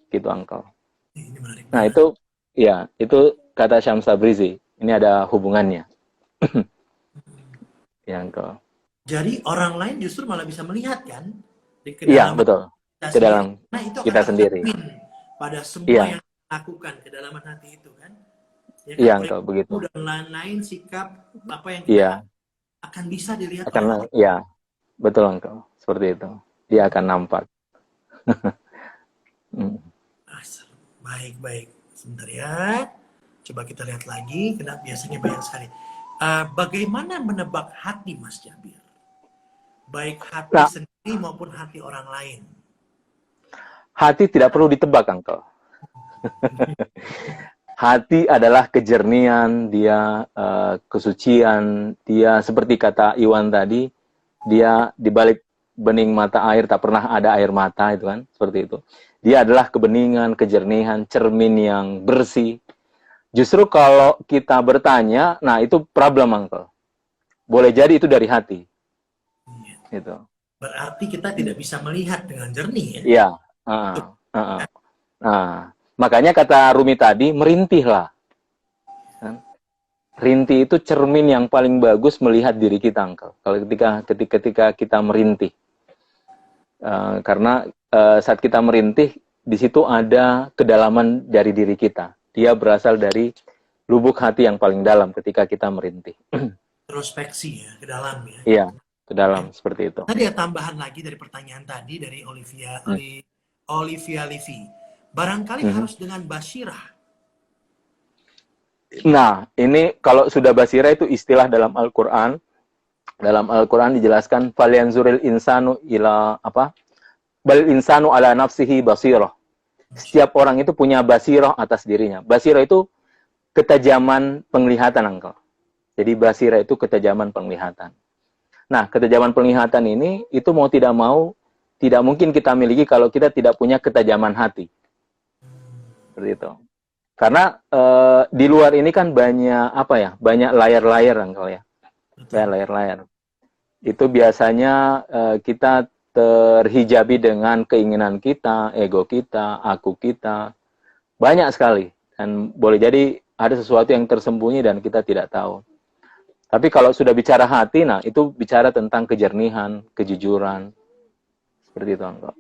Gitu, Uncle. Ini menarik. Nah, itu ya, itu kata Syams Tabrizi. Ini ada hubungannya. Ya, Uncle. Jadi orang lain justru malah bisa melihat kan? Iya, betul. Kita Ke dalam sendiri. Nah, itu akan kita sendiri. tercermin pada semua Iya. yang kita lakukan kedalaman hati itu kan? Ya kan? Iya, Uncle, begitu. Dan lain-lain sikap apa yang kita Iya. akan bisa dilihat Akan, oleh orang. ya, betul, Uncle. Seperti itu. Dia akan nampak. Baik. Sebentar ya. Coba kita lihat lagi. Kenapa biasanya banyak sekali. Bagaimana menebak hati, Mas Jabir? Baik hati sendiri maupun hati orang lain. Hati tidak perlu ditebak, Uncle. Hati adalah kejernihan, dia kesucian, dia seperti kata Iwan tadi, dia di balik bening mata air tak pernah ada air mata, itu kan, seperti itu. Dia adalah kebeningan, kejernihan, cermin yang bersih. Justru kalau kita bertanya, nah itu problem, Uncle. Boleh jadi itu dari hati. Gitu. Berarti kita tidak bisa melihat dengan jernih ya? Iya. Nah, makanya kata Rumi tadi, merintihlah. Rintih itu cermin yang paling bagus melihat diri kita, Uncle. Kalau ketika kita merintih. Karena saat kita merintih, di situ ada kedalaman dari diri kita. Dia berasal dari lubuk hati yang paling dalam ketika kita merintih. Introspeksi ya, ke dalam ya. Iya, ke dalam, seperti itu. Tadi ada tambahan lagi dari pertanyaan tadi dari Olivia Livi. Barangkali harus dengan basirah. Nah, ini kalau sudah basirah itu istilah dalam Al-Quran. Dalam Al-Quran dijelaskan, falyanzuril insanu ila apa? Bal insanu ala nafsihi basirah. Setiap orang itu punya basirah atas dirinya. Basirah itu ketajaman penglihatan, Uncle. Jadi basirah itu ketajaman penglihatan. Nah, ketajaman penglihatan ini itu mau tidak mungkin kita miliki kalau kita tidak punya ketajaman hati. Seperti itu. Karena di luar ini kan banyak layar-layar, Uncle ya. Layar-layar. Itu biasanya kita terhijabi dengan keinginan kita, ego kita, aku kita. Banyak sekali. Dan boleh jadi ada sesuatu yang tersembunyi dan kita tidak tahu. Tapi kalau sudah bicara hati, nah itu bicara tentang kejernihan, kejujuran. Seperti itu, Uncle.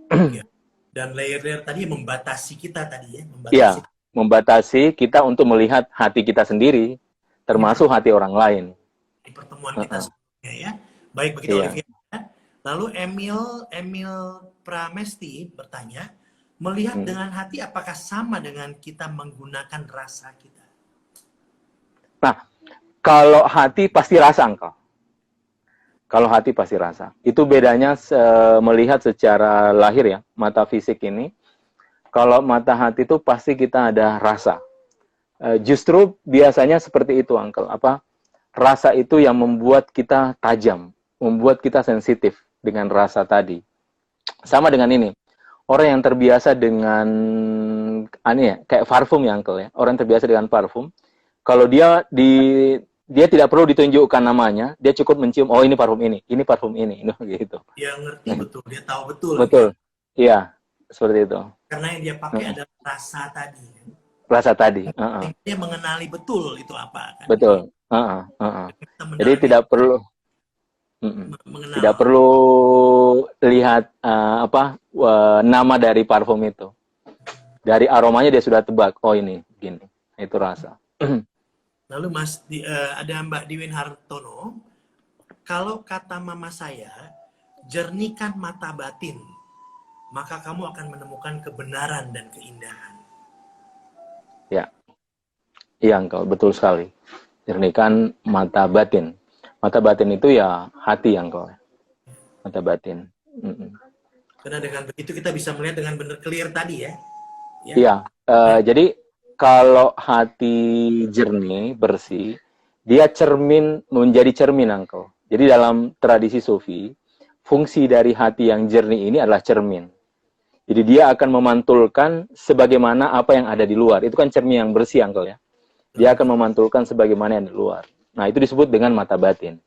Dan layer-layer tadi membatasi kita tadi ya. Iya, membatasi kita untuk melihat hati kita sendiri, termasuk hati orang lain. Di pertemuan kita sebelumnya ya. Baik, begitu Olivia. Lalu Emil Pramesti bertanya, melihat dengan hati apakah sama dengan kita menggunakan rasa kita? Nah, kalau hati pasti rasa, Uncle. Kalau hati pasti rasa. Itu bedanya melihat secara lahir ya, mata fisik ini. Kalau mata hati itu pasti kita ada rasa. Justru biasanya seperti itu, Uncle. Rasa itu yang membuat kita tajam, membuat kita sensitif dengan rasa tadi. Sama dengan ini. Orang yang terbiasa dengan kayak parfum ya, Uncle ya. Orang yang terbiasa dengan parfum, kalau dia tidak perlu ditunjukkan namanya, dia cukup mencium, oh ini parfum ini gitu. Dia ngerti betul, dia tahu betul. Betul. Iya, seperti itu. Karena yang dia pakai adalah rasa tadi. Rasa tadi. Dia mengenali betul itu apa kan. Betul. Jadi tidak perlu lihat nama dari parfum itu. Dari aromanya dia sudah tebak, oh ini gini. Itu rasa. Lalu ada Mbak Diwin Hartono, kalau kata mama saya, jernihkan mata batin, maka kamu akan menemukan kebenaran dan keindahan. Ya, iya Uncle, betul sekali. Jernihkan mata batin. Mata batin itu ya hati Uncle. Mata batin. Karena dengan begitu kita bisa melihat dengan benar clear tadi ya. Iya, jadi kalau hati jernih, bersih, dia menjadi cermin Uncle. Jadi dalam tradisi Sufi, fungsi dari hati yang jernih ini adalah cermin. Jadi dia akan memantulkan sebagaimana apa yang ada di luar. Itu kan cermin yang bersih, Uncle ya. Dia akan memantulkan sebagaimana yang di luar. Nah, itu disebut dengan mata batin.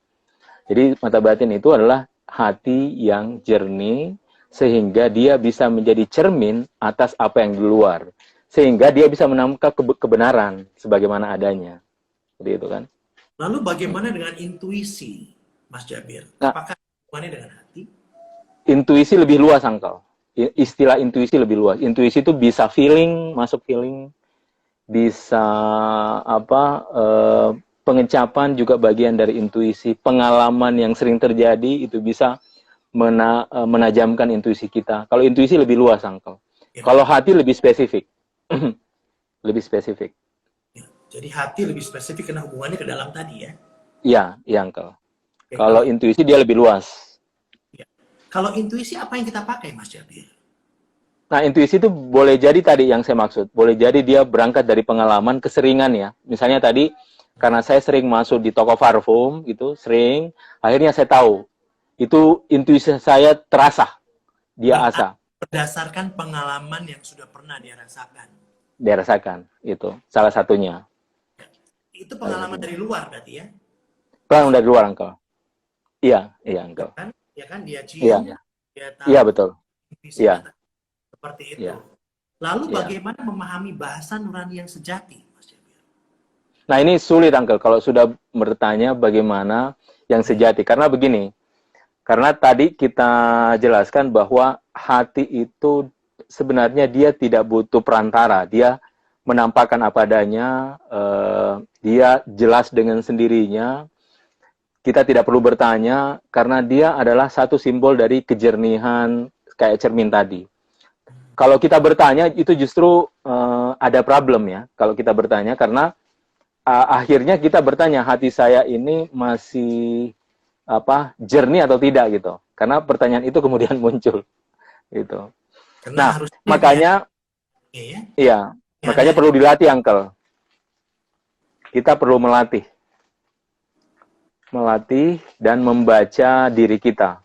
Jadi mata batin itu adalah hati yang jernih, sehingga dia bisa menjadi cermin atas apa yang di luar. Sehingga dia bisa menangkap kebenaran sebagaimana adanya. Seperti itu kan. Lalu bagaimana dengan intuisi, Mas Jabir? Nah, Apakah hubungannya dengan hati? Intuisi lebih luas, Uncle. Istilah intuisi lebih luas. Intuisi itu bisa feeling, masuk feeling, bisa pengecapan juga bagian dari intuisi. Pengalaman yang sering terjadi itu bisa menajamkan intuisi kita. Kalau intuisi lebih luas, Uncle. Ya. Kalau hati lebih spesifik. Lebih spesifik. Ya. Jadi hati lebih spesifik karena hubungannya ke dalam tadi ya? Iya, Uncle. Oke, kalau intuisi dia lebih luas. Kalau intuisi apa yang kita pakai, Mas Jabir? Nah, intuisi itu boleh jadi tadi yang saya maksud. Boleh jadi dia berangkat dari pengalaman, keseringan ya. Misalnya tadi, karena saya sering masuk di toko parfum, gitu, sering. Akhirnya saya tahu. Itu intuisi saya terasa. Dia asa. Berdasarkan pengalaman yang sudah pernah dia rasakan. Dia rasakan, itu. Salah satunya. Itu pengalaman dari luar berarti ya? Pengalaman dari luar, Uncle. Iya, Uncle. Ya kan dia cium, dia tahu. Iya, betul. Iya. Seperti itu. Lalu bagaimana memahami bahasa nurani yang sejati, Mas Jabir? Nah, ini sulit, Uncle, kalau sudah bertanya bagaimana yang sejati. Karena begini, karena tadi kita jelaskan bahwa hati itu sebenarnya dia tidak butuh perantara. Dia menampakkan apa adanya, dia jelas dengan sendirinya. Kita tidak perlu bertanya, karena dia adalah satu simbol dari kejernihan, kayak cermin tadi. Kalau kita bertanya, itu justru ada problem ya, kalau kita bertanya, karena akhirnya kita bertanya, hati saya ini masih jernih atau tidak, gitu. Karena pertanyaan itu kemudian muncul. Gitu. Nah, makanya, makanya perlu dilatih, Uncle. Kita perlu melatih dan membaca diri kita.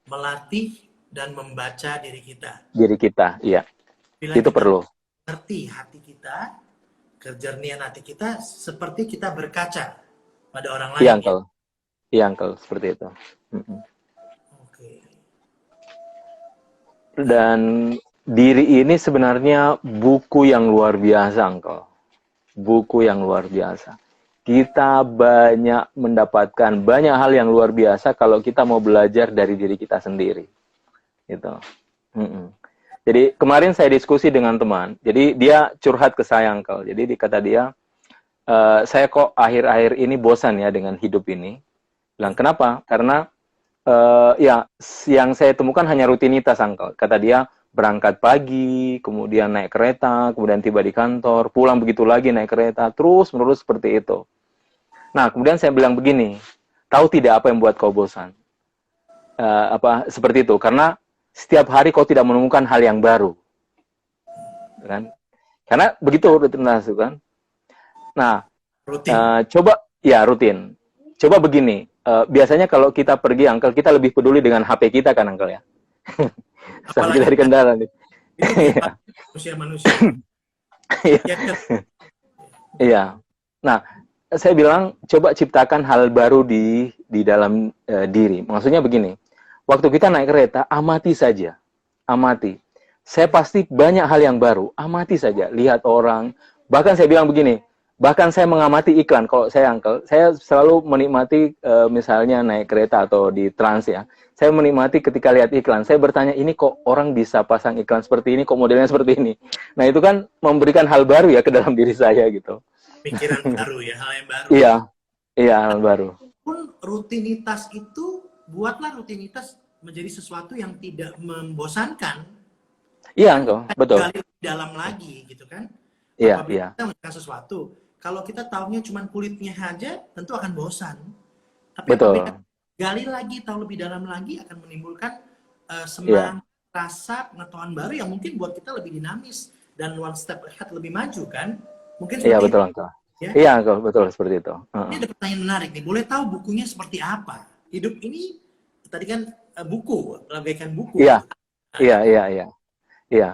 Melatih dan membaca diri kita. Diri kita, iya. Bila itu kita perlu. Ngerti hati kita, kejernihan hati kita, seperti kita berkaca pada orang lain. Iya, Uncle. Iya, Uncle, seperti itu. Oke. Dan diri ini sebenarnya buku yang luar biasa, Uncle. Buku yang luar biasa. Kita banyak mendapatkan banyak hal yang luar biasa kalau kita mau belajar dari diri kita sendiri. Gitu. Jadi kemarin saya diskusi dengan teman. Jadi dia curhat ke saya, Uncle. Jadi kata dia, saya kok akhir-akhir ini bosan ya dengan hidup ini. Bilang, kenapa? Karena ya yang saya temukan hanya rutinitas, Uncle. Kata dia, berangkat pagi, kemudian naik kereta, kemudian tiba di kantor, pulang begitu lagi naik kereta, terus-menerus seperti itu. Nah, kemudian saya bilang begini, tahu tidak apa yang membuat kau bosan? Seperti itu, karena setiap hari kau tidak menemukan hal yang baru. Kan? Karena begitu rutinitas, kan? Nah, coba, ya rutin. Coba begini, biasanya kalau kita pergi, Uncle, kita lebih peduli dengan HP kita kan, Uncle ya? Sampai dari kendaraan. Manusia-manusia. Iya. Nah, saya bilang coba ciptakan hal baru di dalam diri. Maksudnya begini, waktu kita naik kereta, amati saja, amati. Saya pasti banyak hal yang baru, amati saja, lihat orang. Bahkan saya bilang begini, bahkan saya mengamati iklan. Kalau saya, Uncle, saya selalu menikmati misalnya naik kereta atau di trans ya. Saya menikmati ketika lihat iklan. Saya bertanya, ini kok orang bisa pasang iklan seperti ini, kok modelnya seperti ini. Nah, itu kan memberikan hal baru ya ke dalam diri saya gitu. Pikiran baru ya, hal yang baru. Iya, Iya, hal baru. Pun rutinitas itu, buatlah rutinitas menjadi sesuatu yang tidak membosankan. Iya, Kan Uncle, kita betul. gali lebih dalam lagi gitu kan. Iya, Apabila iya, kita mengerjakan sesuatu, kalau kita tahunya cuma kulitnya aja, tentu akan bosan. Tapi apabila betul. gali lagi, tahu lebih dalam lagi, akan menimbulkan Iya, semangat, rasa, pengetahuan baru yang mungkin buat kita lebih dinamis dan one step ahead, lebih maju kan. Mungkin iya seperti itu betul, Uncle. ya. Iya, Uncle, betul seperti itu. Ini Heeh. ada pertanyaan menarik nih. Boleh tahu bukunya seperti apa? Hidup ini tadi kan buku, bagaikan buku Iya, gitu. Nah, iya, gitu. iya, iya. Iya.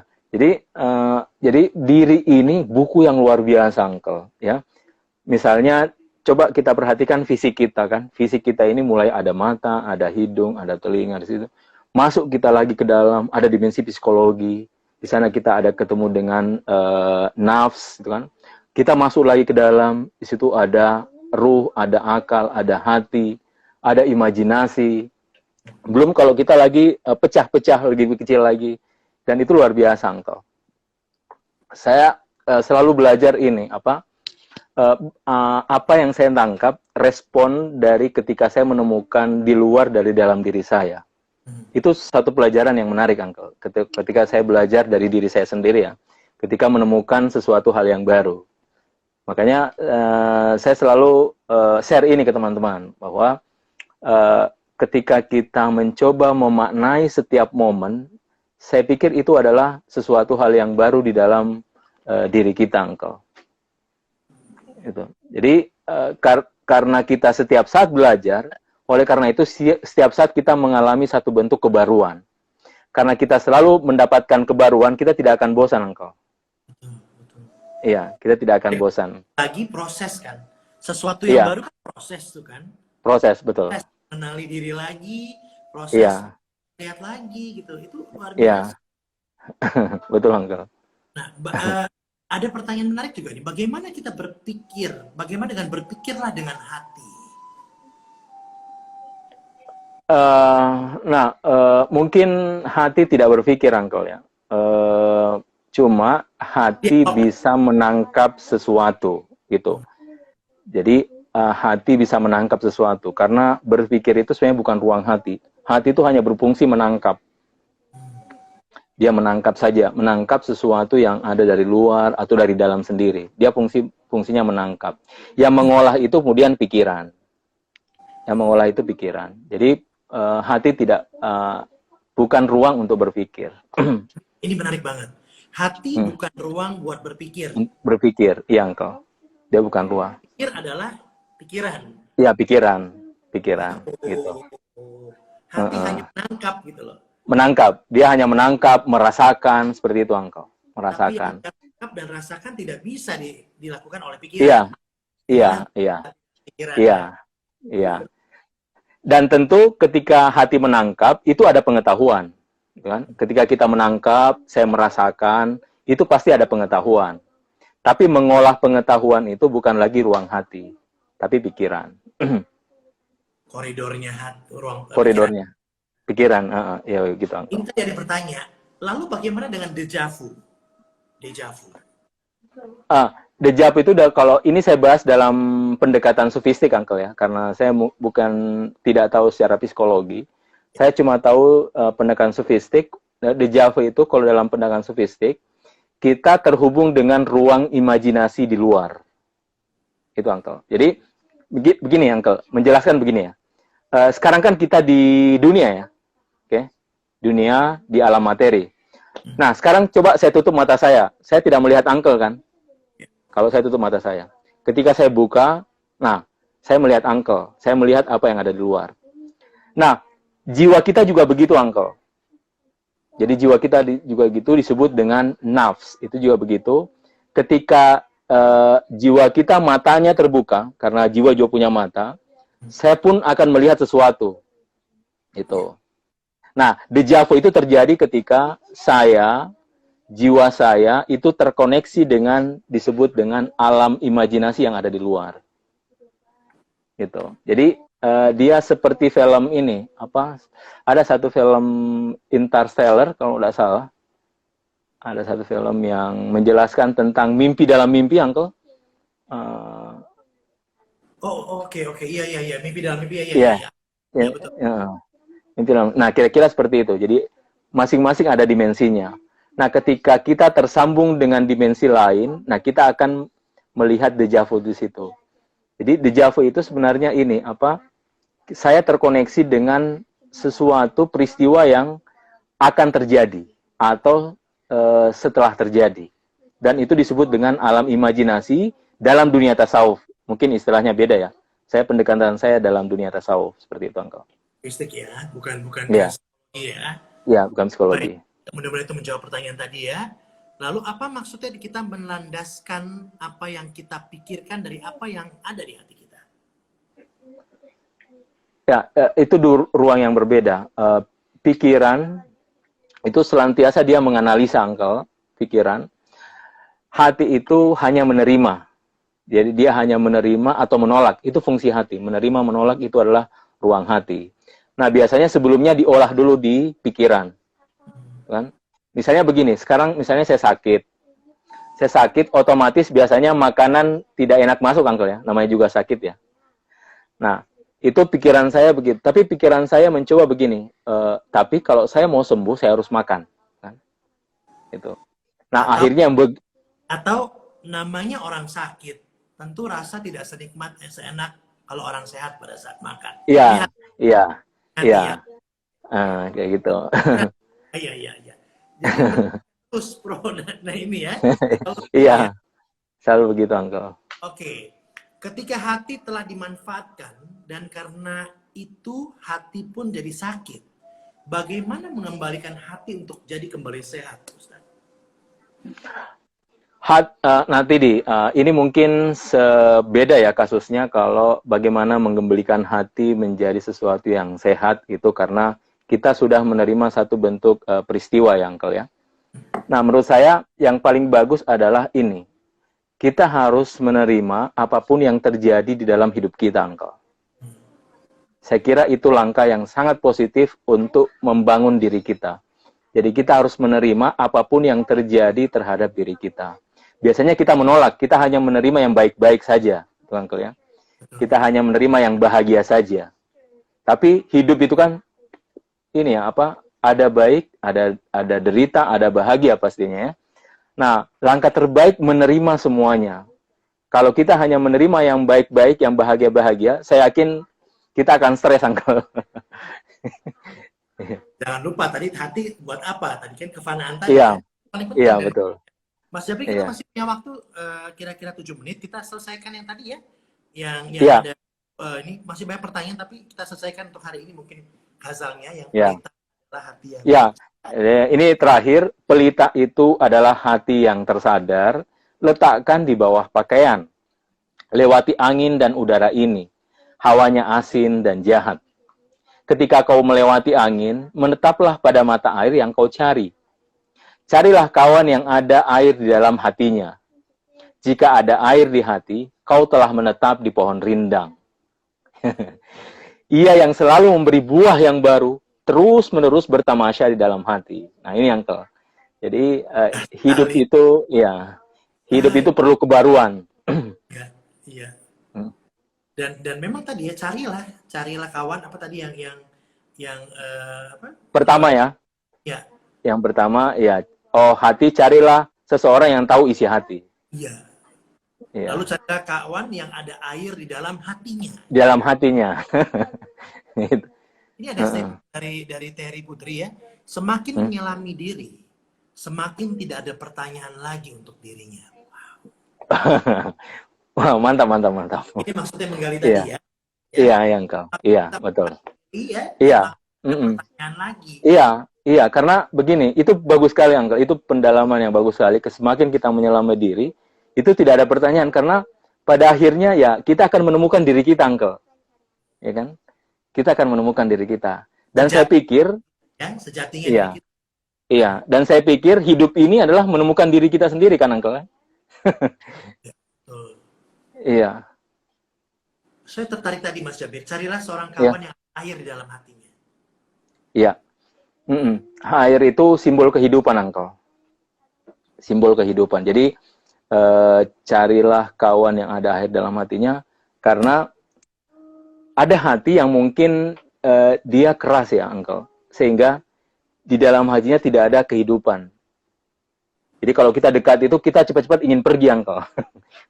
Jadi diri ini buku yang luar biasa, Uncle, ya. Misalnya coba kita perhatikan fisik kita kan. Fisik kita ini mulai ada mata, ada hidung, ada telinga di situ. Masuk kita lagi ke dalam, ada dimensi psikologi. Di sana kita ada ketemu dengan nafs, gitu kan. Kita masuk lagi ke dalam, di situ ada ruh, ada akal, ada hati, ada imajinasi. Belum kalau kita lagi pecah-pecah, lebih kecil lagi. Dan itu luar biasa, Uncle. Saya selalu belajar ini, apa yang saya tangkap respon dari ketika saya menemukan di luar dari dalam diri saya. Itu satu pelajaran yang menarik, Uncle. Ketika saya belajar dari diri saya sendiri ya, ketika menemukan sesuatu hal yang baru. Makanya saya selalu share ini ke teman-teman bahwa ketika kita mencoba memaknai setiap momen, saya pikir itu adalah sesuatu hal yang baru di dalam diri kita, Uncle. Itu. Jadi karena kita setiap saat belajar, oleh karena itu setiap saat kita mengalami satu bentuk kebaruan. Karena kita selalu mendapatkan kebaruan, kita tidak akan bosan, Engkau. Betul, betul. Iya, kita tidak akan bosan. Lagi proses kan. Sesuatu yang Iya, baru kan proses tuh kan. proses, betul. Proses mengenali diri lagi, proses Iya, lihat lagi gitu. Itu luar biasa. iya, betul, Engkau. Nah, ada pertanyaan menarik juga nih. Bagaimana kita berpikir? Bagaimana dengan berpikirlah dengan hati? Mungkin hati tidak berpikir, Uncle ya. Cuma Ya, hati oke. bisa menangkap sesuatu, gitu. Jadi hati bisa menangkap sesuatu karena berpikir itu sebenarnya bukan ruang hati. Hati itu hanya berfungsi menangkap. Dia menangkap saja, menangkap sesuatu yang ada dari luar atau dari dalam sendiri. Dia fungsinya menangkap. Yang mengolah itu kemudian pikiran. Yang mengolah itu pikiran. Jadi hati tidak bukan ruang untuk berpikir. Ini menarik banget. Hati bukan ruang buat berpikir. Berpikir, iya engkau. Dia bukan ruang. Pikir adalah pikiran. Iya, pikiran, pikiran, gitu. Hati hanya menangkap gitu loh. Menangkap, dia hanya menangkap, merasakan, seperti itu engkau. Tapi yang Merasakan. kita tangkap dan rasakan tidak bisa dilakukan oleh Iya, pikiran. iya, Pikiran, iya, pikiran iya, ya. iya. Dan tentu ketika hati menangkap, itu ada pengetahuan. Gitu kan? Ketika kita menangkap, saya merasakan, itu pasti ada pengetahuan. Tapi mengolah pengetahuan itu bukan lagi ruang hati, tapi pikiran. Koridornya ruang pikiran. Koridornya. Pikiran, ya gitu. Ini tadi ada bertanya. Lalu bagaimana dengan deja vu? Deja vu. Deja vu itu kalau ini saya bahas dalam pendekatan sofistik, Uncle ya, karena saya bukan tidak tahu secara psikologi. Saya cuma tahu pendekatan sofistik. Deja vu itu kalau dalam pendekatan sofistik, kita terhubung dengan ruang imajinasi di luar. Itu, Uncle. Jadi begini, Uncle, menjelaskan begini ya. Sekarang kan kita di dunia ya, oke? Dunia di alam materi. Nah, sekarang coba saya tutup mata saya. Saya tidak melihat Uncle kan? Kalau saya tutup mata saya. Ketika saya buka, nah, saya melihat Uncle. Saya melihat apa yang ada di luar. Nah, jiwa kita juga begitu, Uncle. Jadi jiwa kita juga gitu disebut dengan nafs. Itu juga begitu. Ketika jiwa kita matanya terbuka, karena jiwa juga punya mata, saya pun akan melihat sesuatu. Itu. Nah, deja vu itu terjadi ketika jiwa saya itu terkoneksi dengan disebut dengan alam imajinasi yang ada di luar. Gitu. Jadi dia seperti film ini, ada satu film Interstellar kalau tidak salah. Ada satu film yang menjelaskan tentang mimpi dalam mimpi, Uncle. Oh, oke, oke. Iya, iya, iya. Mimpi dalam mimpi. Iya, iya, iya, Iya, iya. ya, Iya, betul. ya, nah, kira-kira seperti itu. Jadi, masing-masing ada dimensinya. Nah, ketika kita tersambung dengan dimensi lain, nah kita akan melihat dejavu di situ. Jadi, dejavu itu sebenarnya ini, apa, saya terkoneksi dengan sesuatu peristiwa yang akan terjadi atau setelah terjadi. Dan itu disebut dengan alam imajinasi dalam dunia tasawuf. Mungkin istilahnya beda ya. Saya pendekatan saya dalam dunia tasawuf seperti itu, Uncle. Mistik ya, bukan ke Ya, psikologi ya. ya, bukan Baik, psikologi. mudah-mudahan itu menjawab pertanyaan tadi ya. Lalu apa maksudnya kita melandaskan apa yang kita pikirkan dari apa yang ada di hati kita? Ya, itu ruang yang berbeda. Pikiran itu selantiasa dia menganalisa, Uncle, pikiran. Hati itu hanya menerima. Jadi dia hanya menerima atau menolak. Itu fungsi hati. Menerima, menolak itu adalah ruang hati. Nah, biasanya sebelumnya diolah dulu di pikiran. Kan? Misalnya begini, sekarang misalnya saya sakit. Saya sakit, otomatis biasanya makanan tidak enak masuk, Uncle ya. Namanya juga sakit ya. Nah, itu pikiran saya begitu. Tapi pikiran saya mencoba begini. Tapi kalau saya mau sembuh, saya harus makan. Kan? Itu. Nah, Atau akhirnya atau namanya orang sakit, tentu rasa tidak senikmat, seenak kalau orang sehat pada saat makan. Ini iya, iya, hati iya. ya. Kayak gitu. Nah, iya, iya, iya. Jadi terus pro, nah ini ya. Kalau gitu ya. Iya, selalu begitu, Uncle. Oke, ketika hati telah dimanfaatkan dan karena itu hati pun jadi sakit, bagaimana mengembalikan hati untuk jadi kembali sehat, Ustaz? Nanti ini mungkin beda ya kasusnya kalau bagaimana mengembalikan hati menjadi sesuatu yang sehat itu karena kita sudah menerima satu bentuk peristiwa yang Uncle ya. Nah, menurut saya yang paling bagus adalah ini. Kita harus menerima apapun yang terjadi di dalam hidup kita, Uncle. Saya kira itu langkah yang sangat positif untuk membangun diri kita. Jadi kita harus menerima apapun yang terjadi terhadap diri kita. Biasanya kita menolak, kita hanya menerima yang baik-baik saja, Uncle ya. Kita hanya menerima yang bahagia saja. Tapi hidup itu kan ini ya, apa? Ada baik, ada derita, ada bahagia pastinya ya. Nah, langkah terbaik menerima semuanya. Kalau kita hanya menerima yang baik-baik, yang bahagia-bahagia, saya yakin kita akan stres, Uncle. Jangan lupa tadi hati buat apa? Tadi kan kefanaan tadi Iya, ya. Paling iya penting kan. betul. Mas Jabri, kita Iya, masih punya waktu kira-kira 7 menit. Kita selesaikan yang tadi ya. Yang iya, ada ini masih banyak pertanyaan tapi kita selesaikan untuk hari ini mungkin Hazalnya yang iya. pelita adalah hati yang Ya, ini terakhir, pelita itu adalah hati yang tersadar, letakkan di bawah pakaian. Lewati angin dan udara ini, hawanya asin dan jahat. Ketika kau melewati angin, menetaplah pada mata air yang kau cari. Carilah kawan yang ada air di dalam hatinya. Jika ada air di hati, kau telah menetap di pohon rindang. Ia yang selalu memberi buah yang baru, terus-menerus bertamasya di dalam hati. Nah, ini Uncle. Jadi, hidup sekali. itu, ya, hidup itu perlu kebaruan. Ya, iya. Hmm. Dan memang tadi ya carilah kawan apa tadi yang apa? Pertama ya, Ya, yang pertama, ya, hati carilah seseorang yang tahu isi hati. iya. Lalu Ya, carilah kawan yang ada air di dalam hatinya. di dalam hatinya. Gitu. Ini ada statement dari Terry Putri ya. Semakin menyelami diri, semakin tidak ada pertanyaan lagi untuk dirinya. Wah, mantap, mantap, mantap. Ini maksudnya menggali Iya, tadi ya. iya, yang Kau. Iya, betul. Iya, Iya, ada pertanyaan lagi. iya, iya. Karena begini, itu bagus sekali, Uncle. Itu pendalaman yang bagus sekali. Semakin kita menyelami diri, itu tidak ada pertanyaan. Karena pada akhirnya ya kita akan menemukan diri kita, Uncle. Ya kan? Kita akan menemukan diri kita. Dan saya pikir, Ya, sejatinya iya, diri kita. iya. Dan saya pikir hidup ini adalah menemukan diri kita sendiri, kan, Uncle? Betul. Iya, Saya tertarik tadi Mas Jabir, carilah seorang iya, kawan yang air di dalam hatinya. iya. Air itu simbol kehidupan, Uncle. Simbol kehidupan. Jadi, carilah kawan yang ada air dalam hatinya. Karena ada hati yang mungkin dia keras ya, Uncle. Sehingga di dalam hatinya tidak ada kehidupan. Jadi kalau kita dekat itu, kita cepat-cepat ingin pergi, Uncle.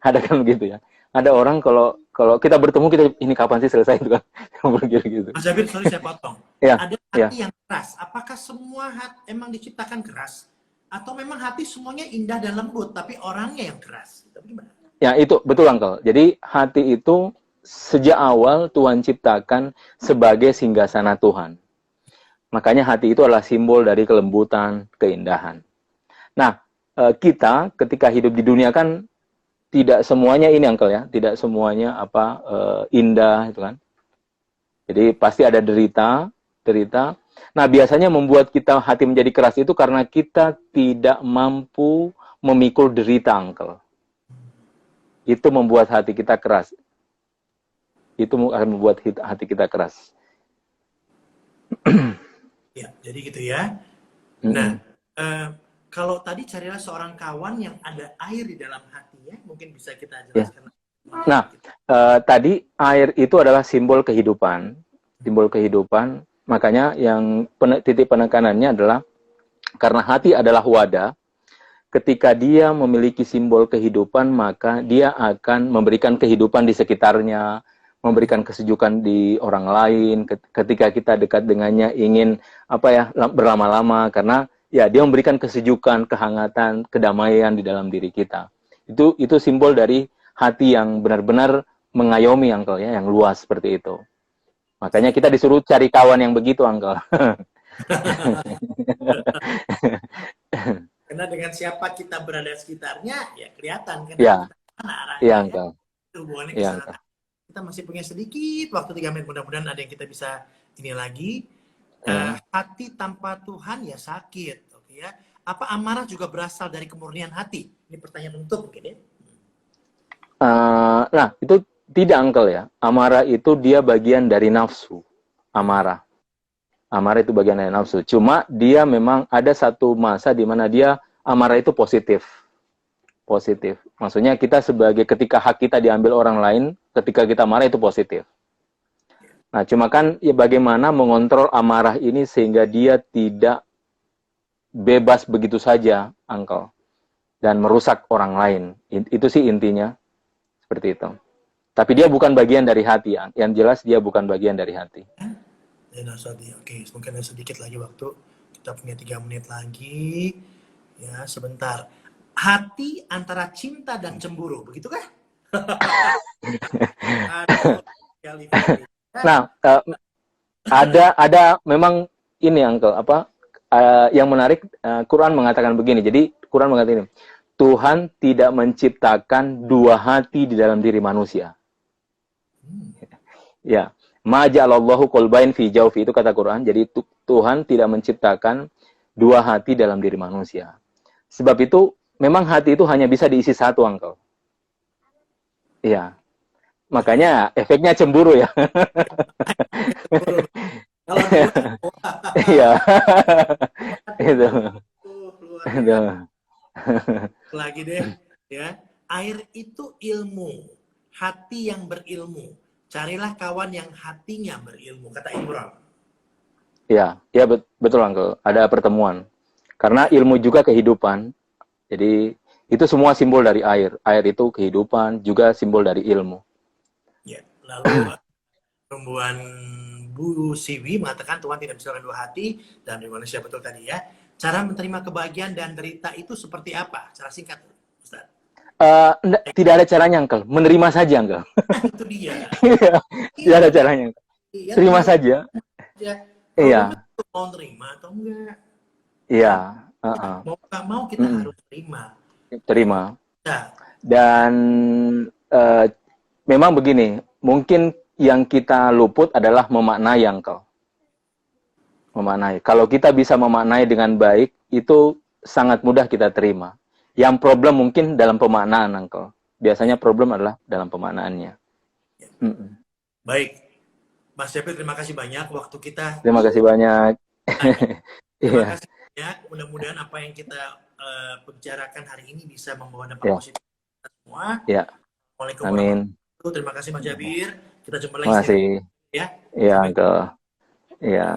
Ada kan begitu ya. Ada orang kalau kalau kita bertemu, kita ini kapan sih selesai itu kan. Begitu. Mas Jabir, sorry saya potong. Ya, Ada ya. hati yang keras. Apakah semua hati emang diciptakan keras? Atau memang hati semuanya indah dan lembut, tapi orangnya yang keras? Tapi gimana? Ya, itu betul, Uncle. Jadi hati itu sejak awal Tuhan ciptakan sebagai singgasana Tuhan. Makanya hati itu adalah simbol dari kelembutan, keindahan. Nah, kita ketika hidup di dunia kan tidak semuanya ini, Uncle ya, tidak semuanya indah itu kan. Jadi pasti ada derita. Nah, biasanya membuat kita hati menjadi keras itu karena kita tidak mampu memikul derita, Uncle. Itu membuat hati kita keras. Itu akan membuat hati kita keras. Ya, jadi gitu ya. Nah, kalau tadi carilah seorang kawan yang ada air di dalam hatinya, mungkin bisa kita jelaskan. Ya. Nah, tadi air itu adalah simbol kehidupan. Simbol kehidupan, makanya yang titik penekanannya adalah karena hati adalah wadah, ketika dia memiliki simbol kehidupan, maka dia akan memberikan kehidupan di sekitarnya, memberikan kesejukan di orang lain, ketika kita dekat dengannya ingin berlama-lama, karena ya dia memberikan kesejukan, kehangatan, kedamaian di dalam diri kita. Itu simbol dari hati yang benar-benar mengayomi, Uncle ya, yang luas seperti itu. Makanya kita disuruh cari kawan yang begitu, Uncle. Karena dengan siapa kita berada di sekitarnya, ya kelihatan kan Ya, mana arahnya. iya, Ya. Uncle. Hubungannya Iya, ke sana. Uncle. Kita masih punya sedikit waktu 3 menit, mudah-mudahan ada yang kita bisa ini lagi. Hati tanpa Tuhan ya sakit, oke ya. Apa amarah juga berasal dari kemurnian hati? Ini pertanyaan untuk mungkin ya. Nah, itu tidak, Uncle ya. Amarah itu dia bagian dari nafsu. Amarah itu bagian dari nafsu. Cuma dia memang ada satu masa di mana dia amarah itu positif. Maksudnya kita ketika hak kita diambil orang lain, ketika kita marah itu positif. Nah, cuma kan ya bagaimana mengontrol amarah ini sehingga dia tidak bebas begitu saja, Uncle. Dan merusak orang lain. Itu sih intinya. Seperti itu. Tapi dia bukan bagian dari hati. Yang jelas dia bukan bagian dari hati. Oke, mungkin ada sedikit lagi waktu. Kita punya 3 menit lagi. Ya, sebentar. Hati antara cinta dan cemburu, begitukah? Nah, ada memang ini, Uncle, yang menarik, Quran mengatakan begini. Jadi Quran mengatakan ini, Tuhan tidak menciptakan dua hati di dalam diri manusia. Ya, ma ja'alallahu qalbain fi jawfi, itu kata Quran. Jadi Tuhan tidak menciptakan dua hati dalam diri manusia. Sebab itu memang hati itu hanya bisa diisi satu, Uncle. Iya. Makanya efeknya cemburu ya. Iya. Itu. Lagi deh, ya. Air itu ilmu, hati yang berilmu. Carilah kawan yang hatinya berilmu, kata Imran. Ya, betul, Uncle. Ada pertemuan. Karena ilmu juga kehidupan. Jadi itu semua simbol dari air. Air itu kehidupan, juga simbol dari ilmu. Ya, lalu perempuan Bu Siwi mengatakan Tuhan tidak menciptakan dua hati dan di manusia, betul tadi ya. Cara menerima kebahagiaan dan derita itu seperti apa? Cara singkat, Ustaz. Tidak ada caranya, Uncle. Menerima saja, Uncle. Itu dia. Tidak ada caranya. Iya, terima saja. Ya. Iya. Mau terima atau enggak? Iya. Mau nggak mau kita harus terima. Nah. Dan memang begini, mungkin yang kita luput adalah memaknai, Uncle. Memaknai. Kalau kita bisa memaknai dengan baik, itu sangat mudah kita terima. Yang problem mungkin dalam pemaknaan, Uncle. Biasanya problem adalah dalam pemaknaannya. Ya. Baik. Mas Jepri, terima kasih banyak waktu kita. Terima kasih banyak. Terima kasih banyak. Mudah-mudahan apa yang kita bicarakan hari ini bisa membawa dampak positif kita semua. Ya. Waalaikumsalam Amin. Terima kasih Mas Jabir. Kita jumpa lagi Terima sekali kasih. ya. Iya, Sampai Uncle. Iya.